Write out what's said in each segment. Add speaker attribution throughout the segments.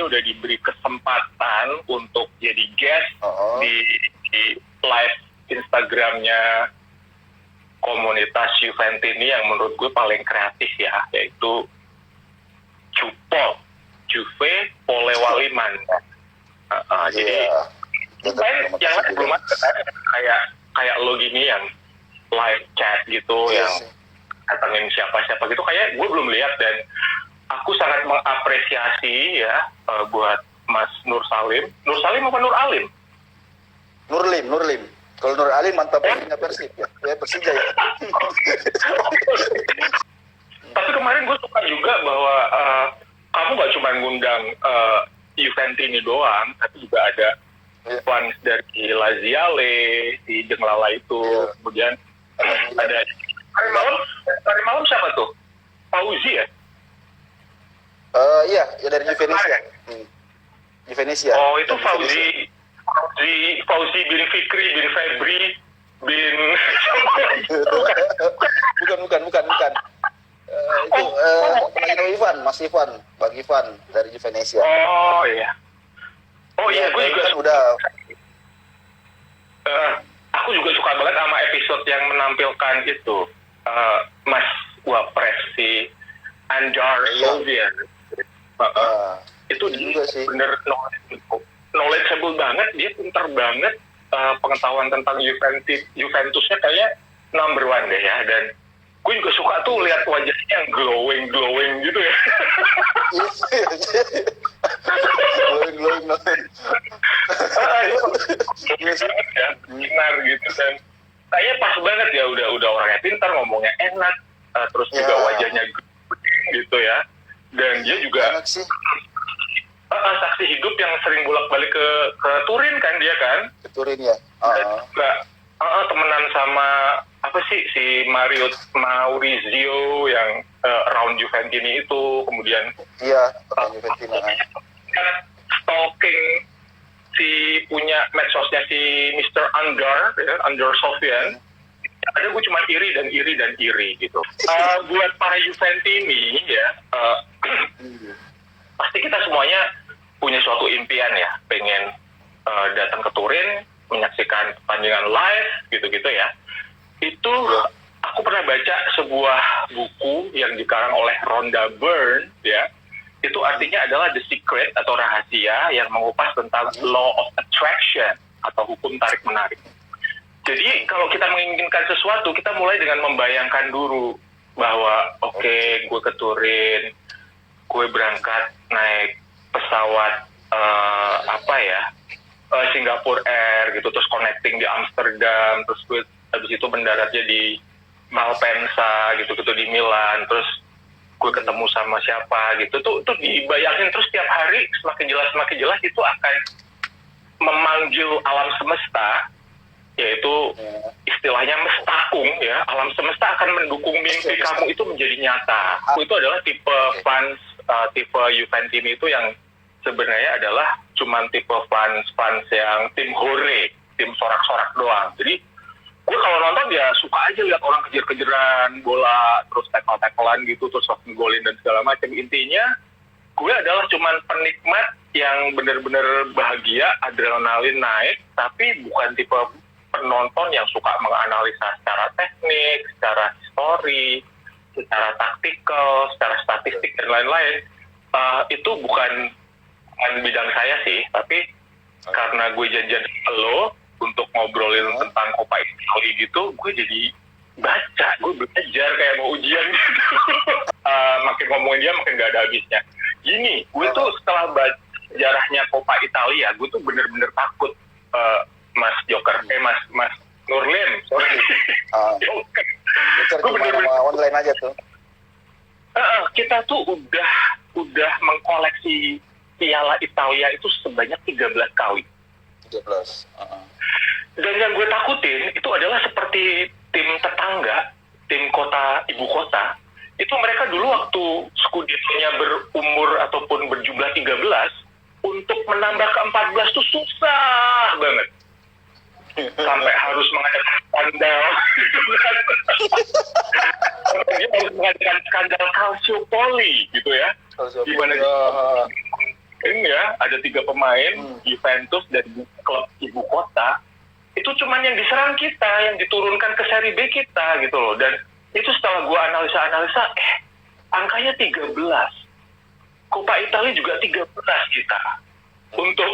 Speaker 1: ini udah diberi kesempatan untuk jadi guest di live Instagramnya komunitas Juventini yang menurut gue paling kreatif ya, yaitu Jupol, Juve Polewaliman. Jadi yang belum ada kayak lo gini yang live chat gitu, yang datengin siapa-siapa gitu, kayak gue belum lihat. Dan aku sangat mengapresiasi ya buat Mas Nur Salim apa Nur Alim?
Speaker 2: Nurlim. Kalau Nur Alim mantap punya Persib ya, Persija ya.
Speaker 1: Tapi kemarin gue suka juga bahwa kamu gak cuma ngundang Juventini doang, tapi juga ada fans dari Laziale, di Jenglala itu, kemudian ada hari malam siapa tuh? Fauzi ya?
Speaker 2: Iya, dari Juvenesia. Juvenesia.
Speaker 1: Oh, itu Fauzi bin Fikri bin Febri bin
Speaker 2: bukan. Itu Mas Ivan, Bang Ivan dari Juvenesia.
Speaker 1: Oh iya. Oh iya, gue juga
Speaker 2: kan udah.
Speaker 1: Aku juga suka banget sama episode yang menampilkan itu Mas Wapres si Anjar Sovian. Itu dia bener knowledgeable banget, dia pintar banget, pengetahuan tentang Juventusnya kayak number one deh ya. Dan gue juga suka tuh lihat wajahnya yang glowing gitu ya. glowing. Benar gitu, dan kayaknya pas banget ya, udah orangnya pintar, ngomongnya enak, terus juga wajahnya gitu ya. Dan dia juga saksi hidup yang sering bolak-balik ke Turin kan dia kan?
Speaker 2: Ke Turin ya.
Speaker 1: Dan juga temenan sama apa sih si Maurizio yang around Juventini itu, kemudian
Speaker 2: Juventini.
Speaker 1: Stalking si punya medsosnya si Mr. Anjar Sofian. Ada gue cuma iri gitu. Buat para Juventini ya, pasti kita semuanya punya suatu impian ya, pengen datang ke Turin, menyaksikan pertandingan live gitu-gitu ya. Itu aku pernah baca sebuah buku yang dikarang oleh Rhonda Byrne ya. Itu artinya adalah The Secret atau rahasia yang mengupas tentang Law of Attraction atau hukum tarik-menarik. Jadi kalau kita menginginkan sesuatu, kita mulai dengan membayangkan dulu bahwa gue ke Turin, gue berangkat naik pesawat Singapore Air gitu, terus connecting di Amsterdam, terus gue habis itu mendaratnya di Malpensa gitu di Milan, terus gue ketemu sama siapa gitu, tuh dibayangin. Terus tiap hari semakin jelas itu akan memanggil alam semesta, yaitu istilahnya mestakung ya, alam semesta akan mendukung mimpi kamu itu menjadi nyata. Aku itu adalah tipe fans tipe Juventini itu yang sebenarnya adalah cuman tipe fans yang tim hore, tim sorak-sorak doang. Jadi gue kalau nonton ya suka aja lihat orang kejar-kejaran bola, terus tackle-tacklean gitu, terus golin dan segala macam. Intinya gue adalah cuman penikmat yang benar-benar bahagia, adrenalin naik, tapi bukan tipe penonton yang suka menganalisa secara teknik, secara histori, secara taktikal, secara statistik dan lain-lain. Itu bukan bidang saya sih, tapi karena gue janjian lo untuk ngobrolin tentang Coppa Italia gitu, gue jadi baca, gue belajar kayak mau ujian gitu. Makin ngomongin dia makin gak ada habisnya. Gini, gue tuh setelah baca sejarahnya Coppa Italia, gue tuh bener-bener takut, Mas Joker, Mas Nurlim, sorry. Joker.
Speaker 2: Gue bener-bener online aja tuh.
Speaker 1: Kita tuh udah mengkoleksi Piala Italia itu sebanyak 13 kali.
Speaker 2: 13.
Speaker 1: Dan yang gue takutin itu adalah seperti tim tetangga, tim ibu kota, itu mereka dulu waktu Scudetto-nya berumur ataupun berjumlah 13, untuk menambah ke 14 tuh susah banget. Sampai harus mengadakan skandal. Dia harus mengadakan skandal Calciopoli gitu ya. Gimana ya, ada 3 pemain Juventus dari klub ibu kota. Itu cuman yang diserang kita, yang diturunkan ke seri B kita gitu loh. Dan itu setelah gue analisa, angkanya 13. Coppa Italia juga 13 kita. Untuk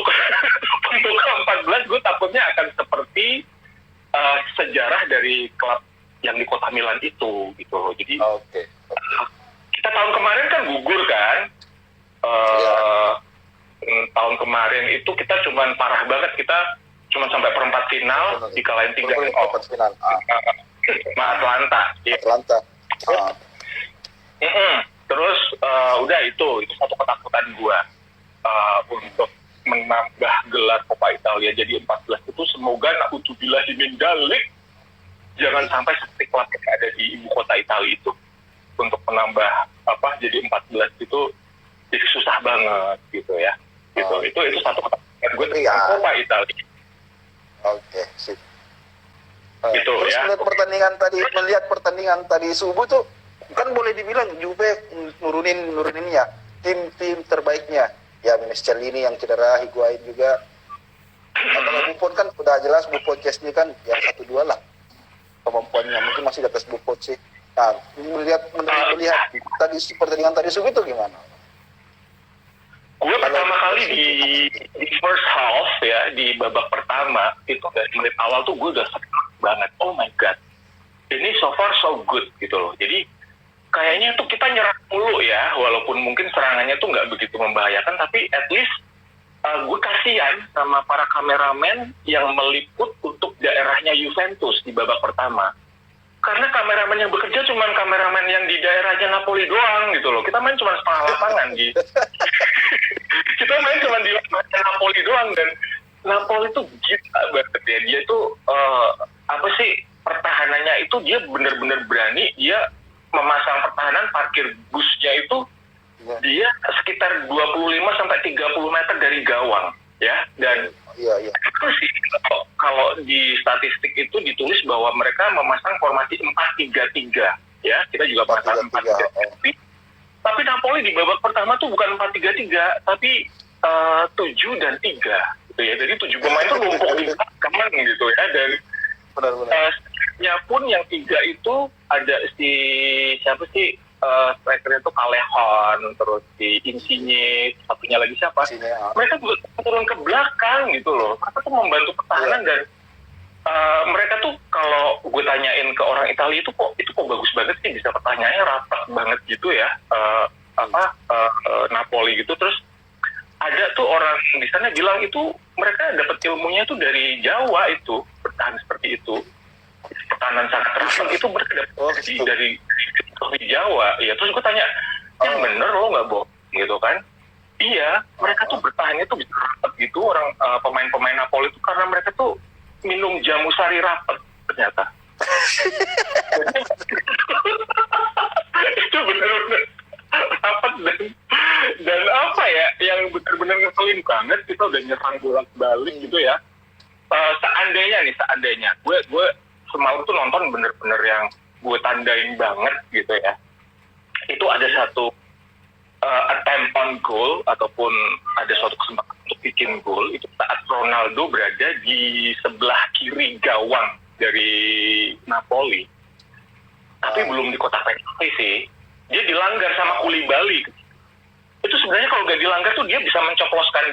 Speaker 1: untuk ke-14 gue takutnya akan seperti sejarah dari klub yang di kota Milan itu gitu loh. Jadi kita tahun kemarin kan gugur kan. Tahun kemarin itu kita cuman parah banget, kita cuman sampai perempat final dikalahin 3
Speaker 2: final.
Speaker 1: sama Atlanta.
Speaker 2: Atlanta.
Speaker 1: Terus udah itu satu ketakutan gua untuk menambah gelar Coppa Italia jadi 14 itu, semoga naudzubillah min dzalik jangan sampai seperti klub yang ada di ibu kota Italia itu untuk menambah jadi 14 itu jadi susah banget gitu ya. Gitu. Itu satu ketakutan gue tentang Coppa Italia.
Speaker 2: Oke, sip.
Speaker 1: Gitu
Speaker 2: Terus
Speaker 1: ya.
Speaker 2: melihat pertandingan tadi subuh tuh kan boleh dibilang Juve nurunin ya tim terbaiknya. Ya Mascherano yang cedera, Higuain juga. Nah, kalau Buffon kan udah jelas Buffon Chesney kan ya 1-2 lah kemampuannya, mungkin masih di atas Buffon sih. Nah, melihat tadi pertandingan tadi subuh itu gimana?
Speaker 1: Gue pertama kali di first half ya, di babak pertama itu dari menit awal tuh gue udah senang banget. Oh my god, ini so far so good gitu loh. Jadi kayaknya tuh kita nyerang mulu ya, walaupun mungkin serangannya tuh nggak begitu membahayakan, tapi at least gue kasihan sama para kameramen yang meliput untuk daerahnya Juventus di babak pertama. Karena kameramen yang bekerja cuma kameramen yang di daerahnya Napoli doang gitu loh. Kita main cuma setengah lapangan kita main cuma di lapangan Napoli doang, dan Napoli tuh gila banget ya. Dia tuh pertahanannya itu dia bener-bener berani. Dia memasang pertahanan, parkir busnya itu dia sekitar 25 sampai 30 meter dari gawang ya. Dan itu sih kalau di statistik itu ditulis bahwa mereka memasang formasi 4-3-3 ya. Kita juga pasang 4-3-3. Tapi Napoli di babak pertama tuh bukan 4-3-3 tapi 7 dan 3 gitu ya. Jadi 7 pemain tuh numpuk di belakang gitu ya. Dan nya pun yang 3 itu ada siapa sih strikernya itu Callejon, terus si Insigne, satunya lagi siapa? Mereka juga turun ke belakang gitu loh. Mereka tuh membantu pertahanan dan mereka tuh kalau gue tanyain ke orang Italia itu kok bagus banget sih, bisa pertanyaannya rapat banget gitu ya. Napoli gitu. Terus ada tuh orang di sana bilang itu mereka dapat ilmunya tuh dari Jawa itu, bertahan seperti itu. Pertahanan sangat rapat itu mereka dapat dari Jawa. Ya terus gue tanya, yang bener lo nggak bohong gitu kan? Iya, mereka tuh bertahannya tuh bisa rapat gitu, orang pemain-pemain Napoli itu karena mereka tuh minum jamu sari rapat ternyata. Itu benar-benar rapat dan apa ya, yang benar-benar ngeselin banget, kita udah nyerang bolak-balik gitu ya. Seandainya gue semalam tuh nonton bener-bener yang gue tandain banget gitu ya. Itu ada satu attempt on goal ataupun ada suatu kesempatan untuk bikin gol itu saat Ronaldo berada di sebelah kiri gawang dari Napoli. Tapi belum di kotak penalti sih. Dia dilanggar sama Koulibaly. Itu sebenarnya kalau nggak dilanggar tuh dia bisa mencoploskan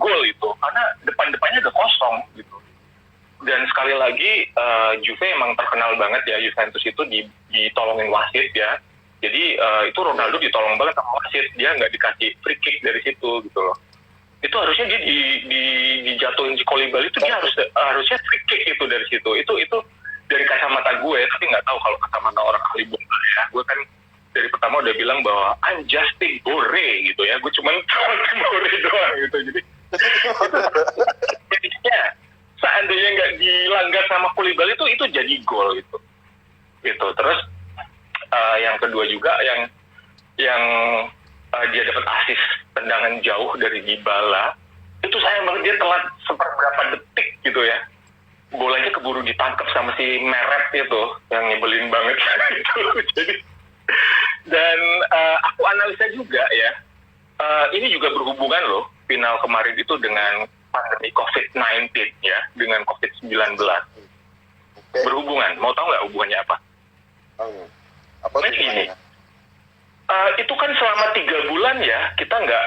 Speaker 1: gol itu karena depan-depannya udah kosong gitu. Dan sekali lagi Juve emang terkenal banget ya, Juventus itu ditolongin wasit ya. Jadi itu Ronaldo ditolong banget sama wasit, dia nggak dikasih free kick dari situ gitu loh. Itu harusnya dia dijatuhin si Koulibaly itu dia harusnya free kick itu dari situ. Itu dari kacamata gue, tapi nggak tahu kalau kacamata orang ahli bola ya. Gue kan dari pertama udah bilang bahwa I'm Justin Borre gitu ya. Gue cuma Borre doang gitu. Jadi jadinya seandainya nggak dilanggar sama Koulibaly itu jadi gol gitu. Terus yang kedua juga yang dia dapat assist tendangan jauh dari Dybala. Itu sayang banget dia telat seberapa detik gitu ya. Bolanya keburu ditangkap sama si Meret itu yang nyebelin banget gitu. Jadi dan aku analisa juga ya. ini juga berhubungan loh, final kemarin itu dengan pandemi COVID-19 ya, dengan COVID-19.
Speaker 2: Oke.
Speaker 1: Berhubungan, mau tahu nggak hubungannya apa?
Speaker 2: Apa tuh
Speaker 1: Ini,
Speaker 2: hubungannya?
Speaker 1: itu kan selama 3 bulan ya, kita nggak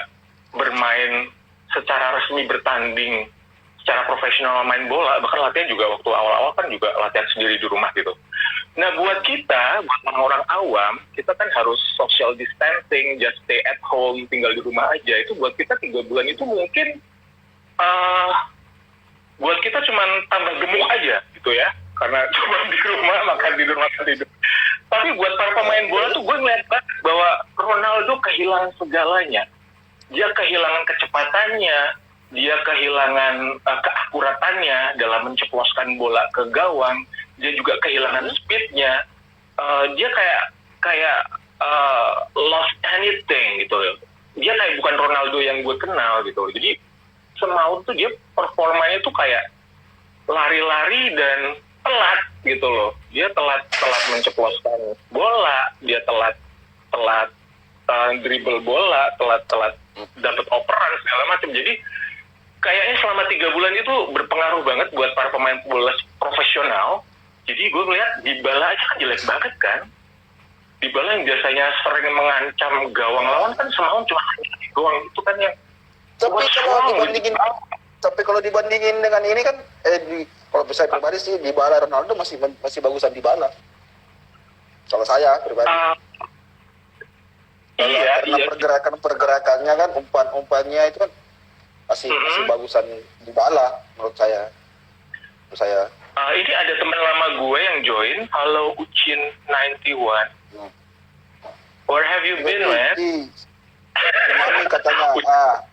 Speaker 1: bermain secara resmi bertanding secara profesional main bola, bahkan latihan juga waktu awal-awal kan juga latihan sendiri di rumah gitu. Nah buat kita, buat orang-orang awam, kita kan harus social distancing, just stay at home, tinggal di rumah aja. Itu buat kita 3 bulan itu mungkin buat kita cuman tambah gemuk aja gitu ya, karena cuma di rumah, makan tidur, makan tidur. Tapi buat para pemain bola tuh gue ngeliat banget bahwa Ronaldo kehilangan segalanya. Dia kehilangan kecepatannya, dia kehilangan keakuratannya dalam menceploskan bola ke gawang, dia juga kehilangan speednya. Dia kayak lost anything gitu. Dia kayak bukan Ronaldo yang gue kenal gitu. Jadi semalam tuh dia performanya tuh kayak lari-lari dan telat gitu loh. Dia telat menceploskan bola, dia telat dribble bola, telat dapat operan segala macam. Jadi kayaknya selama 3 bulan itu berpengaruh banget buat para pemain bola profesional. Jadi gue ngeliat Dybala aja kan jelek banget kan. Dybala yang biasanya sering mengancam gawang lawan kan semalam cuma gawang itu kan yang
Speaker 2: Tapi kalau dibandingin dengan ini kan kalau saya pribadi sih Dybala Ronaldo masih bagusan Dybala. Kalau saya pribadi. Karena pergerakannya kan umpan-umpannya itu kan masih bagusan Dybala menurut saya.
Speaker 1: Ini ada teman lama gue yang join. Halo Ucin 91. Where have you been, man?
Speaker 2: Mami katanya,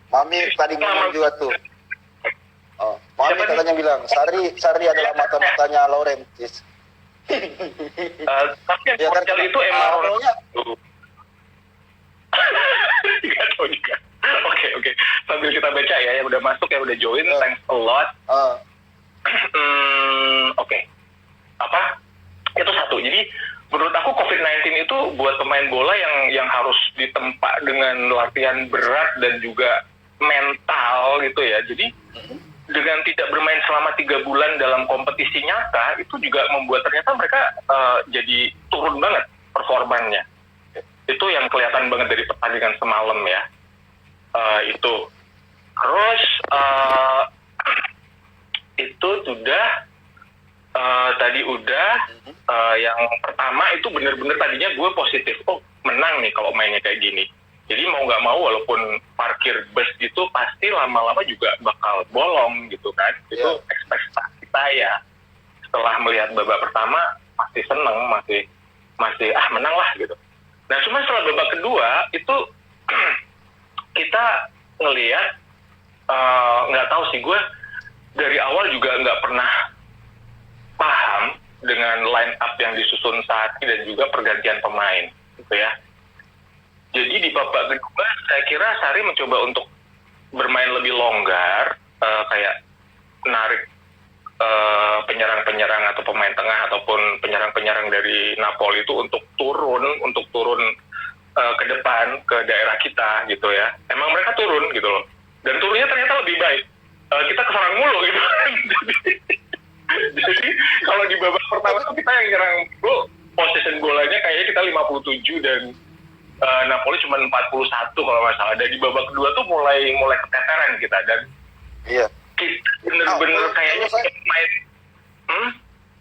Speaker 2: Mami tadi ngomong juga tuh. Mami katanya bilang, Sari adalah mata-matanya Laurentis.
Speaker 1: Tapi yang
Speaker 2: ya,
Speaker 1: Portugal itu emang
Speaker 2: Ronaldo.
Speaker 1: Gak tau juga. Oke. Sambil kita baca ya, yang udah masuk, yang udah join, thanks a lot. Oke. Itu satu. Jadi menurut aku COVID-19 itu buat pemain bola yang harus ditempa dengan latihan berat dan juga mental gitu ya. Jadi dengan tidak bermain selama 3 bulan dalam kompetisi nyata, itu juga membuat ternyata mereka jadi turun banget performanya. Itu yang kelihatan banget dari pertandingan semalam ya. Itu. Terus itu sudah tadi udah yang pertama itu bener-bener tadinya gue positif. Oh menang nih kalau mainnya kayak gini. Jadi mau nggak mau walaupun parkir bus itu pasti lama-lama juga bakal bolong gitu kan. Itu ekspektasi saya. Setelah melihat babak pertama masih seneng, masih menang lah gitu. Nah cuma setelah babak kedua itu kita ngelihat nggak tahu sih, gue dari awal juga nggak pernah paham dengan line up yang disusun saat ini dan juga pergantian pemain gitu ya. Jadi di babak kedua saya kira Sarri mencoba untuk bermain lebih longgar, kayak menarik penyerang-penyerang atau pemain tengah ataupun penyerang-penyerang dari Napoli itu untuk turun ke depan ke daerah kita gitu ya. Emang mereka turun gitu loh. Dan turunnya ternyata lebih baik. Kita keserang mulu gitu. Jadi kalau di babak pertama tuh kita yang nyerang possession bolanya kayaknya kita 57 dan Napoli cuma 41 kalau nggak salah. Dan di babak kedua tuh mulai keteteran kita dan kita bener-bener kayaknya main.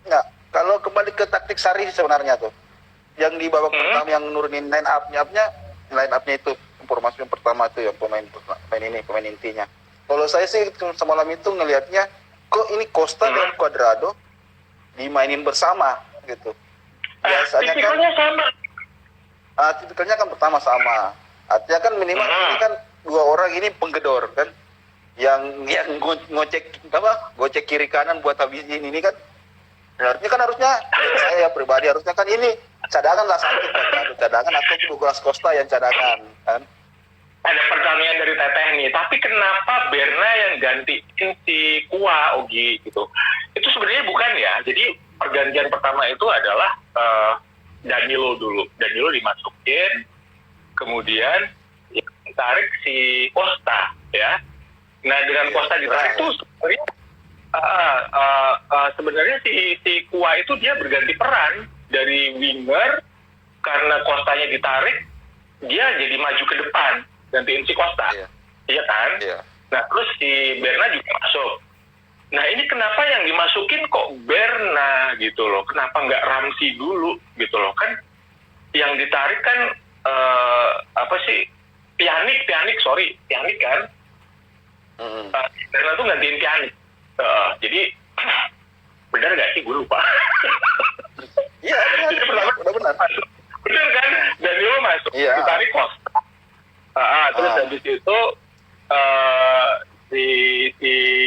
Speaker 2: Nggak, kalau kembali ke taktik Sarri sebenarnya tuh, yang di babak pertama yang nurunin line up-nya itu informasi yang pertama tuh yang pemain intinya. Kalau saya sih semalam itu ngelihatnya kok ini Costa dan Cuadrado dimainin bersama gitu. Biasanya
Speaker 1: tipikalnya sama.
Speaker 2: Tipikalnya kan pertama sama. Artinya kan minimal ini kan 2 orang ini penggedor kan. Yang gocek kiri kanan buat habisin ini kan. Harusnya saya pribadi harusnya kan ini cadangan lah satu cadangan atau Douglas Costa yang cadangan kan.
Speaker 1: Ada pertanyaan dari Teteh nih, tapi kenapa Berna yang gantiin si Kua Ogi gitu? Itu sebenarnya bukan ya. Jadi pergantian pertama itu adalah Danilo dulu. Danilo dimasukin, kemudian ditarik si Costa ya. Nah dengan Costa ditarik tuh sebenarnya si Kua itu dia berganti peran dari winger, karena Costanya ditarik dia jadi maju ke depan gantiin si Costa, iya kan? Nah terus si Berna juga masuk. Nah ini kenapa yang dimasukin kok Berna gitu loh, kenapa nggak Ramsey dulu gitu loh, kan yang ditarik kan Pjanic kan. Berna tuh gantiin Pjanic. Jadi benar nggak sih, gue lupa.
Speaker 2: Iya benar.
Speaker 1: Benar kan, Danilo masuk, ditarik Costa. Terus habis itu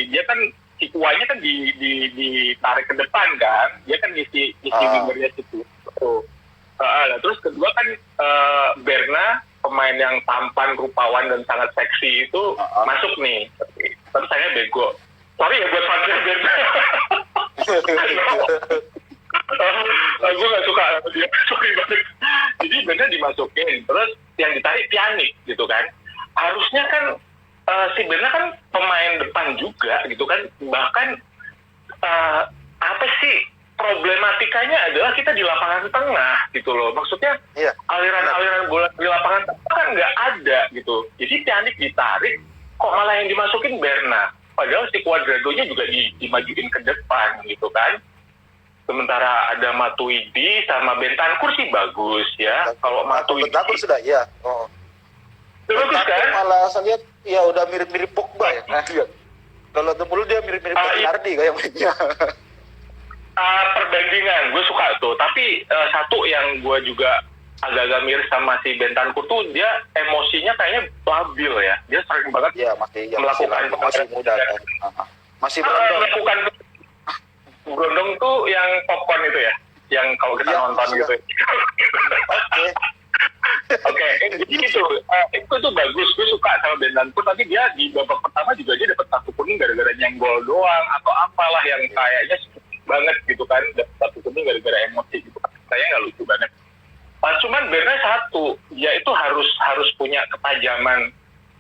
Speaker 1: dia kan si Kuanya kan ditarik ke depan kan, dia kan ngisi wingernya situ. Terus kedua kan Berna, pemain yang tampan, rupawan dan sangat seksi itu masuk nih. Tapi saya bego. Sorry ya buat fans Berna. Gue gak suka sama dia, sorry banget. Jadi Berna dimasukin, terus yang ditarik Pjanic gitu kan. Harusnya kan si Berna kan pemain depan juga gitu kan. Bahkan apa sih problematikanya adalah kita di lapangan tengah gitu loh. Maksudnya aliran-aliran bola di lapangan tengah kan nggak ada gitu. Jadi Pjanic ditarik, kok malah yang dimasukin Berna. Padahal si Cuadradonya juga dimajuin ke depan gitu kan. Sementara ada Matuidi sama Bentancur sih bagus ya. Kalau Matuidi
Speaker 2: sudah ya.
Speaker 1: Bagus kan?
Speaker 2: Malah saya lihat ya udah mirip-mirip Pogba ya. Kalau dulu dia mirip-mirip Bernardi kayak mainnya.
Speaker 1: Perbandingan gue suka tuh, tapi satu yang gue juga agak-agak mirip sama si Bentancur tuh, dia emosinya kayaknya labil ya. Dia sering banget melakukan
Speaker 2: masih muda kan. Masih
Speaker 1: melakukan berondong tuh yang popcorn itu ya, yang kalau kita nonton gitu. Oke, jadi itu tuh bagus, gue suka sama Bentancur, tapi dia di babak pertama juga dia dapat kartu kuning gara-gara nyenggol doang atau apalah yang kayaknya banget gitu kan, dapat kartu kuning gara-gara emosi gitu. Saya nggak lucu banget. Cuman Berna satu, dia itu harus punya ketajaman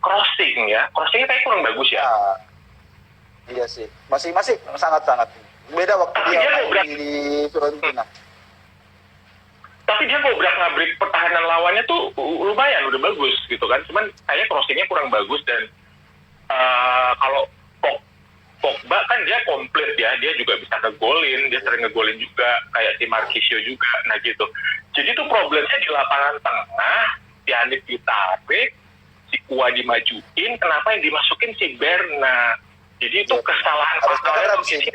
Speaker 1: crossing ya. Crossingnya kayak kurang bagus ya.
Speaker 2: Iya sih, masih sangat-sangat. Beda waktu dia di Fiorentina.
Speaker 1: Tapi dia ngobrak-ngabrik pertahanan lawannya tuh lumayan, udah bagus gitu kan. Cuman kayaknya crossingnya kurang bagus, dan kalau Pogba kan dia komplit ya, dia juga bisa ngegolin, dia sering ngegolin juga, kayak si Marquisio juga, nah gitu. Jadi tuh problemnya di lapangan tengah, Pjanic ditarik, si Kua dimajuin, kenapa yang dimasukin si Berna? Jadi itu kesalahan.
Speaker 2: Harusnya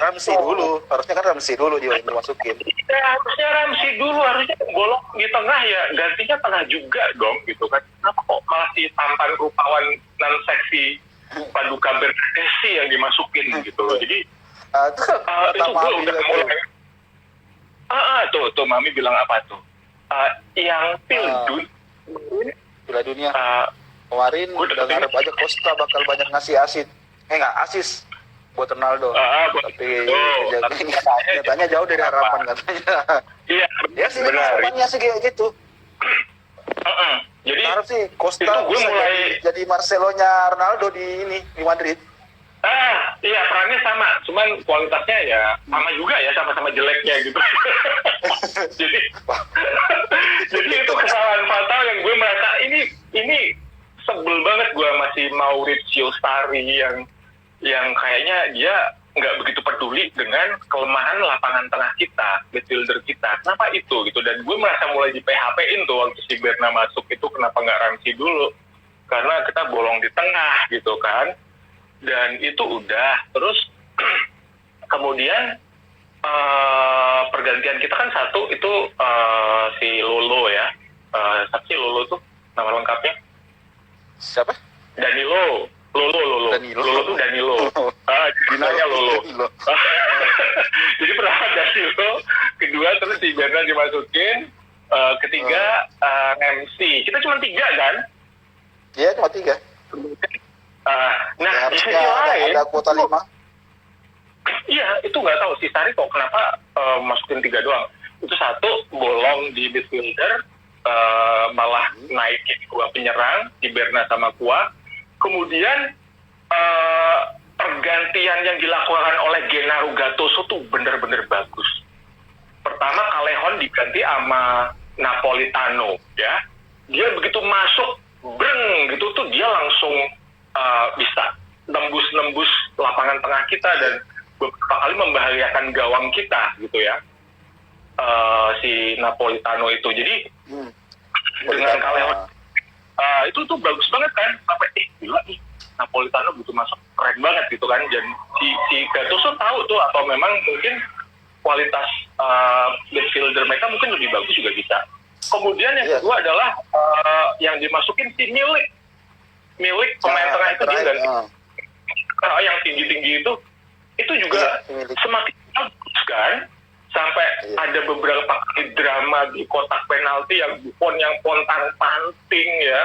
Speaker 2: kan Ramsey dulu dia yang dimasukin.
Speaker 1: Ya, harusnya Ramsey dulu, harusnya bolong di tengah ya, gantinya tengah juga dong gitu kan. Kenapa kok malah si tampan rupawan non seksi Paduka Bernadesi yang dimasukin gitu loh. Jadi itu gue udah mulai tuh Mami bilang apa tuh, yang Piala
Speaker 2: Dunia kemarin udah ngarep aja Costa bakal banyak ngasih asis buat Ronaldo, tapi katanya jauh dari harapan katanya.
Speaker 1: Iya,
Speaker 2: ya sih harapannya sih kayak gitu.
Speaker 1: Jadi
Speaker 2: harap sih Costa gue mulai jadi Marcelo-nya Ronaldo di Madrid.
Speaker 1: Iya, perannya sama, cuman kualitasnya ya sama juga ya, sama-sama jeleknya gitu. jadi itu kesalahan fatal yang gue merasa ini sebel banget gue masih Maurizio Sarri yang kayaknya dia nggak begitu peduli dengan kelemahan lapangan tengah kita, midfielder kita. Kenapa itu gitu? Dan gue merasa mulai di PHP-in tuh waktu si Berna masuk itu, kenapa nggak Ramsey dulu? Karena kita bolong di tengah gitu kan. Dan itu udah. Terus kemudian pergantian kita kan satu itu si Lolo ya. Siapa sih Lolo tuh nama lengkapnya?
Speaker 2: Siapa?
Speaker 1: Danilo. Lolo tuh Danilo. Dinanya Lolo. Jadi pertama Danilo, kedua terus si Berna dimasukin, ketiga MC. Kita cuma 3 kan?
Speaker 2: Iya, cuma 3.
Speaker 1: Nah, di sisi lain
Speaker 2: ada kuota 5.
Speaker 1: Iya, itu nggak tahu si Sarri kok kenapa masukin 3 doang. Itu satu bolong di midfielder, malah naikin dua penyerang, Hiberna sama Kua. Kemudian pergantian yang dilakukan oleh Gennaro Gattuso tuh bener-bener bagus. Pertama Callejon diganti sama Napolitano, ya. Dia begitu masuk, breng gitu tuh dia langsung bisa nembus lapangan tengah kita dan beberapa kali membahayakan gawang kita gitu ya. Si Napolitano itu. Jadi dengan Callejon itu tuh bagus banget kan, sampai gila nih Napolitano butuh masuk, keren banget gitu kan. Dan si Gattuso tahu tuh, atau memang mungkin kualitas midfielder mereka mungkin lebih bagus juga bisa. Kemudian yang kedua adalah yang dimasukin si Milik pemain tengah itu dia ganti. Yang tinggi-tinggi itu juga semakin bagus kan. Sampai ada beberapa kali drama di kotak penalti yang Buffon yang pontang-panting ya.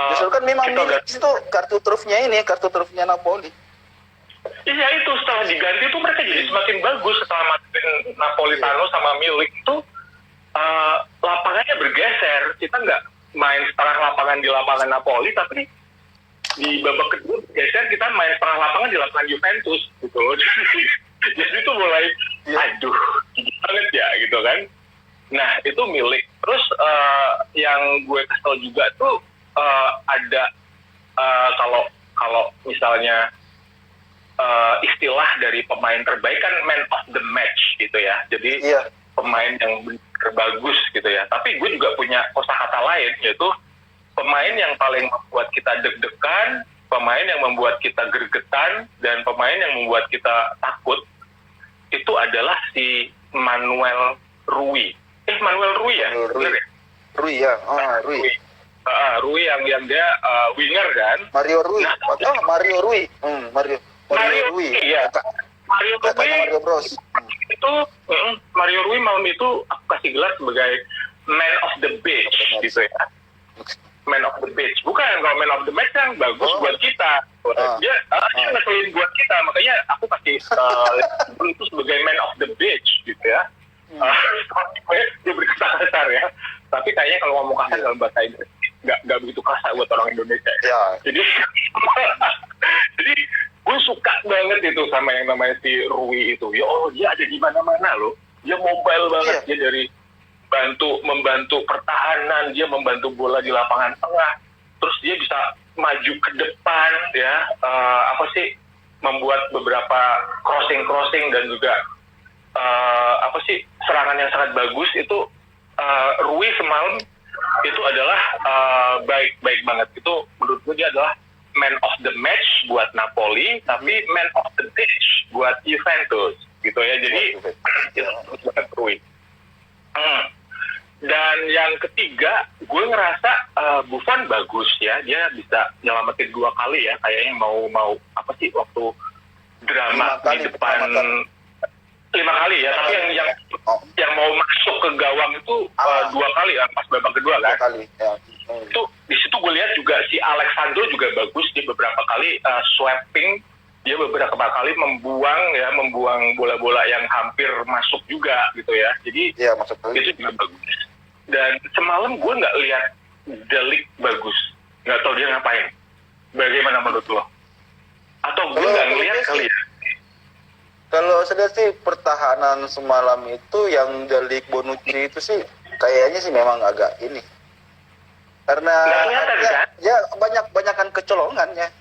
Speaker 2: Justru kan memang itu kartu trufnya Napoli.
Speaker 1: Iya itu setelah diganti tuh mereka jadi semakin bagus setelah masukin Napolitano sama Milik itu lapangannya bergeser. Kita nggak main setengah lapangan di lapangan Napoli, tapi di babak kedua bergeser kita main setengah lapangan di lapangan Juventus gitu. Jadi itu mulai aduh banget ya gitu kan. Nah itu Milik. Terus yang gue kesel juga tuh ada kalau misalnya istilah dari pemain terbaik kan man of the match gitu ya. Jadi pemain yang benar bagus gitu ya. Tapi gue juga punya kosakata lain, yaitu pemain yang paling membuat kita deg-degan, pemain yang membuat kita gregetan, dan pemain yang membuat kita takut. Itu adalah si Manuel Rui. Manuel Rui ya? Bener ya?
Speaker 2: Rui ya, Rui.
Speaker 1: Rui yang dia winger kan?
Speaker 2: Mario Rui. Mario Rui. Mario Rui.
Speaker 1: Iya. Mario Rui.
Speaker 2: Bros.
Speaker 1: Itu Mario Rui malam itu aku kasih gelar sebagai man of the beach gitu ya. Man of the beach. Bukan kalau man of the match yang bagus buat kita. Dia ngeselin buat kita, makanya aku kasih itu sebagai man of the beach gitu ya. Dia berkata-kata ya. Tapi kayaknya kalau ngomong kasar dalam bahasa Inggris nggak begitu kasar buat orang Indonesia. Ya. Jadi gue suka banget itu sama yang namanya si Rui itu. Dia ada di mana-mana loh. Dia mobile banget. Dia dari membantu pertahanan, dia membantu bola di lapangan tengah. Terus dia bisa maju ke depan ya. Membuat beberapa crossing dan juga serangan yang sangat bagus itu. Rui semalam itu adalah baik banget. Itu menurut gue dia adalah man of the match buat Napoli, tapi man of the match buat Juventus gitu ya. Jadi itu bagus banget Rui. Dan yang ketiga, gue ngerasa Buffon bagus ya. Dia bisa nyelamatin 2 kali ya. Kayaknya mau waktu drama di depan 5 kali ya. Tapi yang mau masuk ke gawang itu 2 kali ya, pas babak kedua kan. 2 kali. Ya. Itu di situ gue lihat juga si Alexandro juga bagus. Dia beberapa kali swapping. Dia beberapa kali membuang bola-bola yang hampir masuk juga gitu ya. Jadi itu juga bagus. Dan semalam gue nggak lihat De Ligt bagus, nggak tahu dia ngapain. Bagaimana menurut lo? Atau gue nggak ngelihat kali ya?
Speaker 2: Kalau saya sih pertahanan semalam itu yang De Ligt, Bonucci itu sih kayaknya sih memang agak ini. Karena ya banyakan kecolongannya.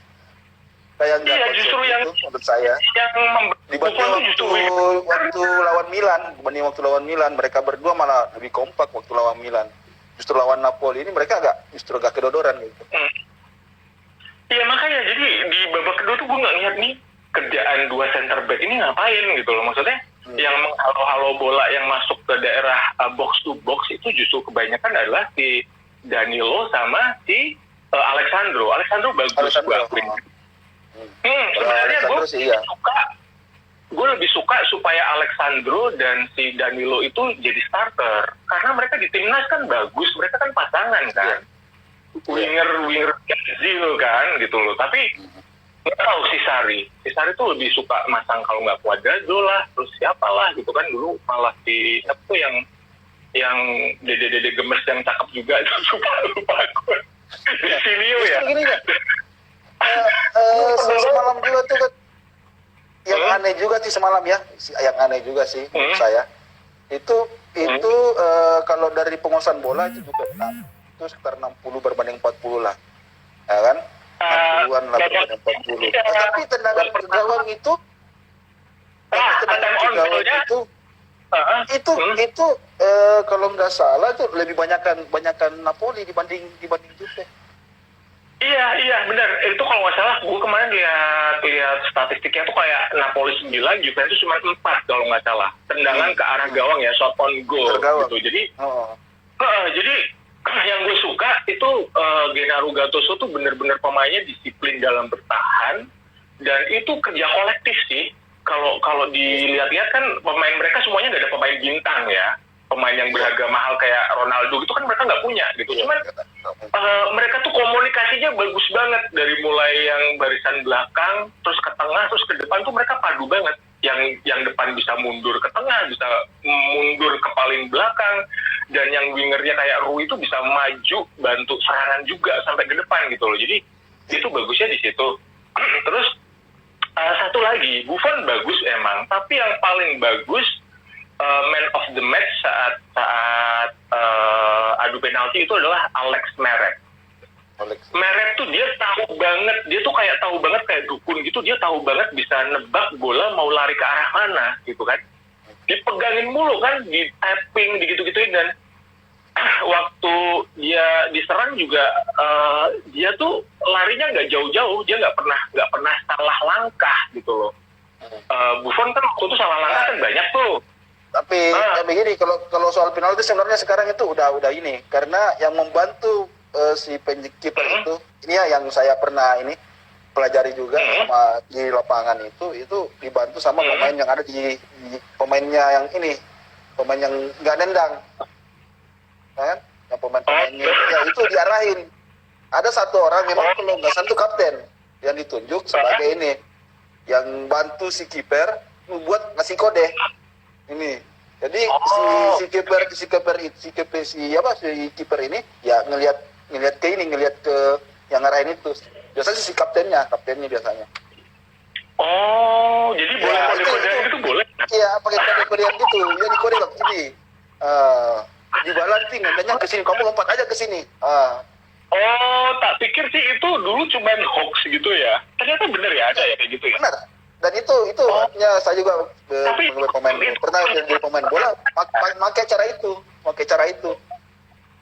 Speaker 2: Kayak
Speaker 1: justru yang
Speaker 2: menurut saya dibanding waktu lawan Milan mereka berdua malah lebih kompak waktu lawan Milan. Justru lawan Napoli ini mereka agak kedodoran gitu.
Speaker 1: Iya makanya jadi di babak kedua tuh gue nggak lihat nih kerjaan 2 center back ini ngapain gitu loh. Maksudnya yang menghalo-halo bola yang masuk ke daerah box to box itu justru kebanyakan adalah si Danilo sama si Alexandro bagus gue akuin. Sebenarnya gue lebih suka supaya Alexandro dan si Danilo itu jadi starter karena mereka di timnas kan bagus, mereka kan pasangan kan, winger Brazil kan gitu loh. Tapi nggak tahu si Sari tuh lebih suka masang kalau nggak Cuadrado lah, terus siapa lah gitu kan. Dulu malah si siapa tuh yang yang dede-dede gemes yang cakep juga itu lupa gue. Silio ya.
Speaker 2: Gini kan, semalam juga tuh kan, yang aneh juga sih semalam ya, yang aneh juga sih menurut saya. Itu kalau dari penguasaan bola itu juga benar. Itu sekitar 60 berbanding 40 lah. Ya kan? 60-an lah berbanding 40. Tapi tendangan ke gawang itu kalau nggak salah itu lebih banyakan Napoli dibanding Juve.
Speaker 1: Iya benar. Itu kalau nggak salah, gue kemarin lihat statistiknya tuh kayak Napoli 9, Juventus cuma 4 kalau nggak salah. Tendangan ke arah gawang ya, shot on goal gitu. Jadi, jadi yang gue suka itu Gennaro Gattuso tuh bener-bener pemainnya disiplin dalam bertahan, dan itu kerja kolektif sih. Kalau dilihat-lihat kan pemain mereka semuanya nggak ada pemain bintang ya, pemain yang berharga mahal kayak Ronaldo gitu kan mereka nggak punya gitu. Cuman mereka tuh komunikasinya bagus banget, dari mulai yang barisan belakang terus ke tengah terus ke depan tuh mereka padu banget. Yang depan bisa mundur ke tengah, bisa mundur ke paling belakang, dan yang wingernya kayak Rui itu bisa maju bantu serangan juga sampai ke depan gitu loh. Jadi itu bagusnya di situ. Terus satu lagi, Buffon bagus emang, tapi yang paling bagus man of the match saat adu penalti itu adalah Alex Meret. Meret tuh dia tahu banget kayak dukun gitu, dia tahu banget bisa nebak bola mau lari ke arah mana gitu kan. Dipegangin mulu kan, di tapping, digitu-gituin, dan waktu dia diserang juga dia tuh larinya nggak jauh-jauh, dia nggak pernah salah langkah gitu loh. Buffon kan waktu itu salah langkah kan banyak tuh.
Speaker 2: Tapi begini, kalau soal penalti sebenarnya sekarang itu udah ini, karena yang membantu si kiper itu, ini ya yang saya pernah ini pelajari juga sama di lapangan itu dibantu sama pemain yang ada di pemainnya yang ini, pemain yang nggak nendang, kan? Yang pemainnya ya itu diarahin. Ada satu orang memang kalau nggak salah itu kapten yang ditunjuk sebagai ini, yang bantu si kiper membuat ngasih kode ini. Jadi si kiper ini ya ngelihat ke yang ngarahin itu. Biasanya si kaptennya biasanya.
Speaker 1: Oh, jadi boleh kode-kodean gitu boleh?
Speaker 2: Iya, pakai kode-kodean gitu. Ya di kode ini. Di balanting, nendangnya ke sini, kamu lompat aja ke sini.
Speaker 1: Oh, tak pikir sih itu dulu cuma hoax gitu ya. Ternyata bener ya, ada ya kayak gitu ya.
Speaker 2: Benar. Dan itu ya saya juga pernah jadi pemain bola pakai cara itu.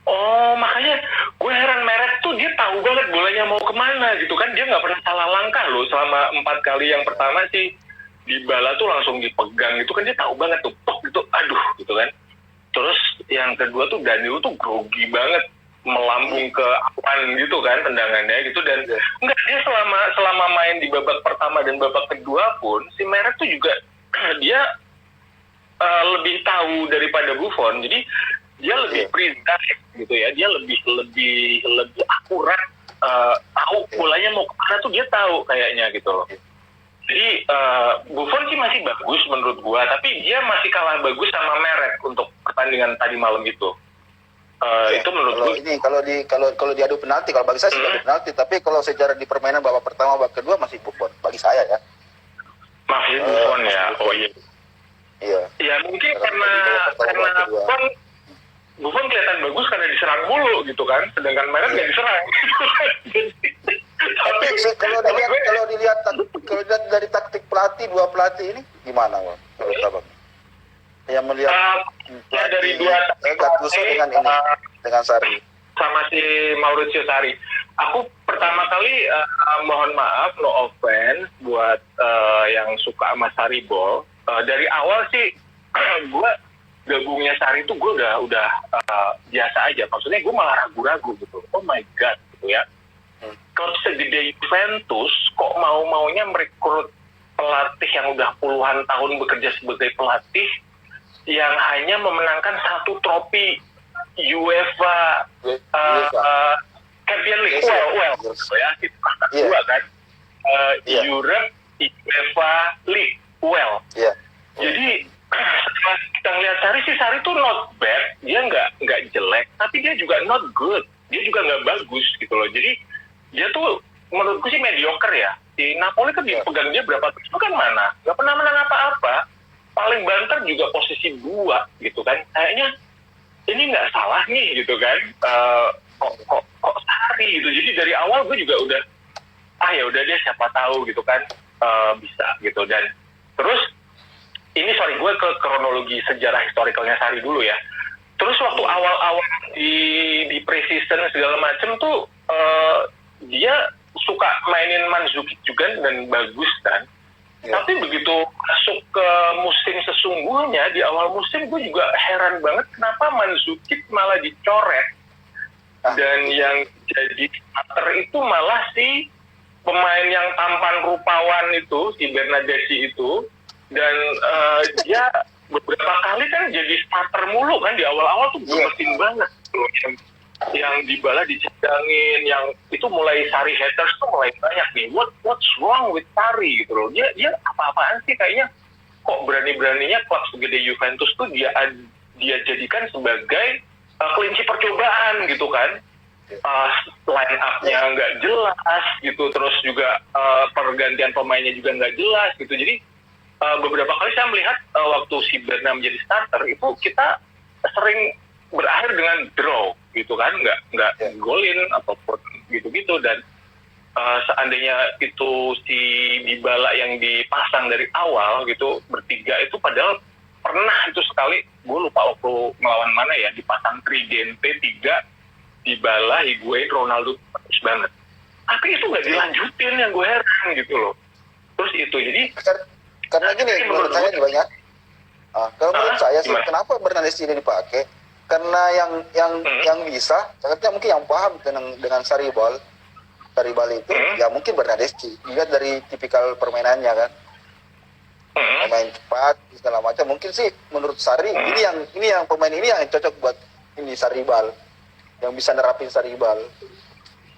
Speaker 1: Oh, makanya gue heran, Meret tuh dia tahu banget bolanya mau kemana gitu kan. Dia nggak pernah salah langkah loh selama 4 kali. Yang pertama sih Dybala tuh langsung dipegang gitu kan, dia tahu banget tuh, gitu, aduh gitu kan. Terus yang kedua tuh Danilo tuh grogi banget, melambung ke awan gitu kan tendangannya gitu, dan enggak, dia selama main di babak pertama dan babak kedua pun si Meret tuh juga dia lebih tahu daripada Buffon. Jadi dia lebih precise gitu ya, dia lebih akurat, tahu bolanya mau kemana tuh dia tahu kayaknya gitu loh. Jadi Buffon sih masih bagus menurut gua, tapi dia masih kalah bagus sama Meret untuk pertandingan tadi malam itu. Itu menurut gua.
Speaker 2: Ini kalau diadu penalti, kalau bagi saya sih adu penalti, tapi kalau secara di permainan babak pertama babak kedua masih Buffon bagi saya ya.
Speaker 1: Masih Buffon ya. Oh iya.
Speaker 2: Iya.
Speaker 1: Ya mungkin karena Buffon kelihatan bagus karena diserang mulu gitu kan, sedangkan Meret nggak diserang.
Speaker 2: Tapi kalau dilihat dari taktik pelatih, dua pelatih ini gimana, Bang? Menurut Abang? Yang melihat
Speaker 1: dari dua
Speaker 2: Gattuso dengan Sarri
Speaker 1: sama si Maurizio Sarri. Aku pertama kali mohon maaf, no offense buat yang suka sama Sarri ball. Dari awal sih gue gabungnya Sarri itu gue udah biasa aja. Maksudnya gue malah ragu-ragu gitu. Oh my god gitu ya. Kalau segede Juventus kok maunya merekrut pelatih yang udah puluhan tahun bekerja sebagai pelatih yang hanya memenangkan 1 trofi UEFA Champions League, gitu ya, itu kata dua kan, Europe UEFA League, Jadi setelah kita ngeliat Sarri sih, Sarri tuh not bad, dia nggak jelek, tapi dia juga not good, dia juga nggak bagus gitu loh. Jadi dia tuh menurutku sih mediocre ya. Di Napoli kan dipegang dia berapa tahun itu kan mana, nggak pernah menang apa-apa, paling banter juga posisi 2 gitu kan. Kayaknya ini nggak salah nih gitu kan. Kok Sarri gitu. Jadi dari awal gue juga udah ya udah dia siapa tahu gitu kan bisa gitu. Dan terus ini gue ke kronologi sejarah historikalnya Sarri dulu ya. Terus waktu awal-awal di pre-season segala macem tuh dia suka mainin Mandzukic juga dan bagus kan. Tapi begitu masuk ke musim sesungguhnya, di awal musim gue juga heran banget kenapa Mandzukic malah dicoret. Dan yang jadi starter itu malah si pemain yang tampan rupawan itu, si Bernardeschi itu. Dan dia beberapa kali kan jadi starter mulu kan, di awal-awal tuh bermesin banget. Yang Dybala dicadangin, yang itu mulai Sarri haters tuh mulai banyak nih. What's wrong with Sarri gitu loh. Dia apa-apaan sih kayaknya, kok berani-beraninya klub segede Juventus tuh dia jadikan sebagai kelinci percobaan gitu kan. Line up-nya nggak jelas gitu, terus juga pergantian pemainnya juga nggak jelas gitu. Jadi beberapa kali saya melihat waktu si Berna menjadi starter itu kita sering berakhir dengan draw gitu kan, nggak golin ataupun gitu-gitu. Dan seandainya itu si Dybala yang dipasang dari awal gitu bertiga itu, padahal pernah itu sekali gue lupa waktu melawan mana ya, dipasang Tridente 3 Dybala, Higuain, Ronaldo bagus banget, tapi itu nggak dilanjutin, yang gue heran gitu loh. Terus itu jadi
Speaker 2: karena gini menurut saya nih banyak. Kalau menurut saya sih kenapa Bernardeschi ini dipakai? Karena yang bisa, sangatnya mungkin yang paham dengan Sarribal itu ya mungkin Bernardeschi. Dilihat dari tipikal permainannya kan, pemain cepat segala macam. Mungkin sih menurut Sarri ini yang pemain ini yang cocok buat ini Sarribal, yang bisa nerapin Sarribal.